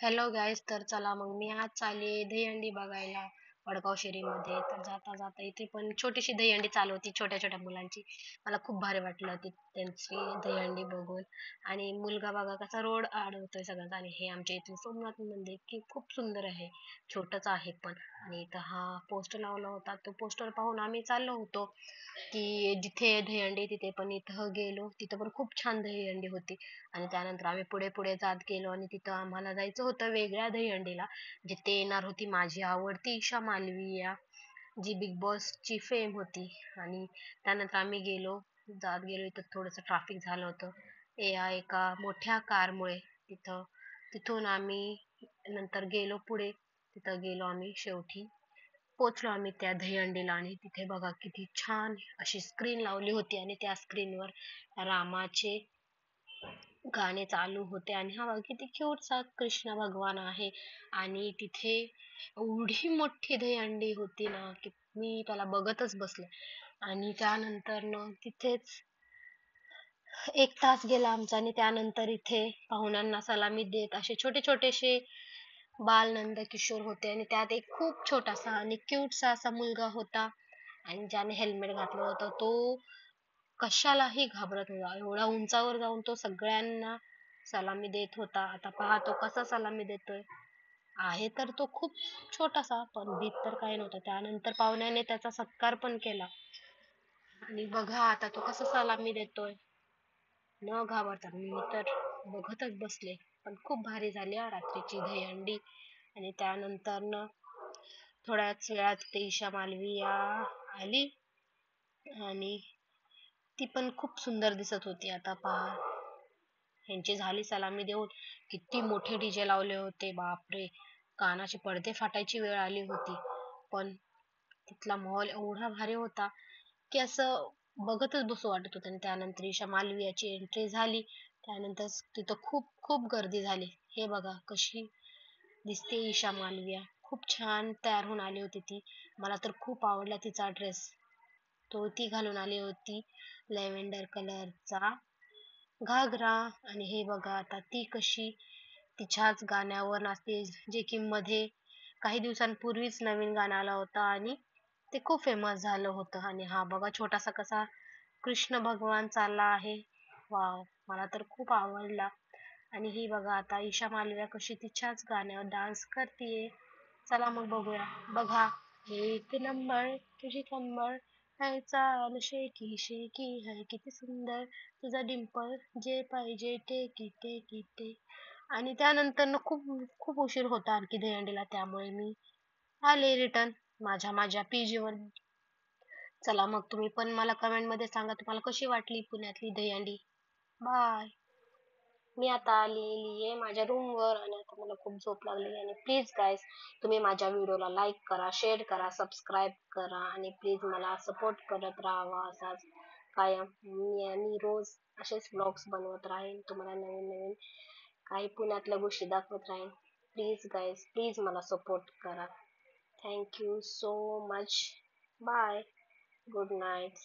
Hello guys, तर चला मग मी आज चालले दहीहंडी बघायला वडगाव शेरीमध्ये. तर जाता जाता इथे पण छोटीशी दहीहंडी चालू होती छोट्या छोट्या मुलांची. मला खूप भारी वाटलं ती त्यांची दहीहंडी बघून. आणि मुलगा बघा कसा रोड अडवतोय सगळ्यांचा. आणि हे आमच्या इथले सोमनाथ मंदिर की खूप सुंदर आहे, छोटच आहे पण. आणि इथं हा पोस्टर लावला होता, तो पोस्टर पाहून आम्ही चाललो होतो की जिथे दहीहंडी तिथे पण. इथं गेलो, तिथं पण खूप छान दहीहंडी होती. आणि त्यानंतर आम्ही पुढे पुढे जात गेलो आणि तिथं आम्हाला जायचं होतं वेगळ्या दहीहंडीला, जिथे येणार होती माझी आवडती ईशा मालविया, जी बिग बॉस ची फेम होती. आणि त्यानंतर आम्ही गेलो, जात गेलो. इथं थोडंसं ट्रॅफिक झालं होतं एका मोठ्या कारमुळे. तिथं तिथून आम्ही नंतर गेलो पुढे. तिथं गेलो आम्ही, शेवटी पोचलो आम्ही त्या दहीहंडीला. आणि तिथे बघा किती छान अशी स्क्रीन लावली होती आणि त्या स्क्रीनवर रामाचे गाणे चालू होते. आणि हा बघा किती क्यूट सा कृष्ण भगवान आहे. आणि तिथे एवढी मोठी दहीहंडी होती ना की मी त्याला बघतच बसले. आणि त्यानंतर न तिथेच 1 तास गेला आमचा. आणि त्यानंतर इथे पाहुण्यांना सलामी देत असे छोटे छोटेसे बाल नंद किशोर होते. आणि त्यात एक खूप छोटासा आणि क्यूट सा असा मुलगा होता, आणि ज्याने हेल्मेट घातलं होतं. तो कशालाही घाबरत नव्हता, एवढा उंचावर जाऊन तो सगळ्यांना सलामी देत होता. आता पहा तो कसा सलामी देतोय. आहे तर तो खूप छोटासा, पण भीत तर काही नव्हता. त्यानंतर पाहुण्याने त्याचा सत्कार पण केला. आणि बघा आता तो कसा सलामी देतोय न घाबरता. मी तर बघतच बसले. पण खूप भारी झाली हा रात्रीची दहीहंडी. आणि त्यानंतर न थोड्याच वेळात ते ईशा मालविया आली. आणि ती पण खूप सुंदर दिसत होती. आता पहा, ह्यांची झाली सलामी देऊन. किती मोठे डीजे लावले होते, बापरे! कानाचे पडदे फाटायची वेळ आली होती. पण तिथला माहोल एवढा भारी होता की असं बघतच बसू वाटत होतं. आणि त्यानंतर ईशा मालवियाची एंट्री झाली. त्यानंतर तिथं खूप खूप गर्दी झाली. हे बघा कशी दिसते ईशा मालविया, खूप छान तयार होऊन आली होती ती. मला तर खूप आवडला तिचा ड्रेस. तो ती घालून आली होती लॅव्हेंडर कलरचा घागरा. आणि हे बघा आता ती कशी तिच्याच गाण्यावर नाचते, जे की मध्ये काही दिवसांपूर्वीच नवीन गाणं आलं होतं आणि ते खूप फेमस झालं होतं. आणि हा बघा छोटासा कसा कृष्ण भगवान चालला आहे. वाव, मला तर खूप आवडला. आणि ही बघा आता ईशा मालविया कशी तिच्याच गाण्यावर डान्स करतीये. चला मग बघूया. बघा, एक नंबर तुझी कंबर है, चाल शेकी शेकी है, किती सुंदर तुझा डिंपल, जे पाहिजे टेकी टेकी ते. आणि त्यानंतर ना खूप खूप उशीर होता आणखी दहीहंडीला, त्यामुळे मी आले रिटर्न माझ्या माझ्या पीजी वर. चला मग तुम्ही पण मला कमेंट मध्ये सांगा तुम्हाला कशी वाटली पुण्यातली दहीहंडी. बाय. मी आता आलेली आहे माझ्या रूम वर. आणि आता मला खूप झोप लागली. आणि प्लीज गाईज, तुम्ही माझ्या व्हिडिओला लाईक करा, शेअर करा, सबस्क्राईब करा. आणि प्लीज मला सपोर्ट करत राहावा असाच कायम. मी रोज असेच व्लॉग्स बनवत राहीन, तुम्हाला नवीन नवीन काही पुण्यातल्या गोष्टी दाखवत राहीन. प्लीज गाईज, प्लीज मला सपोर्ट करा. Thank you so much. Bye. Good night.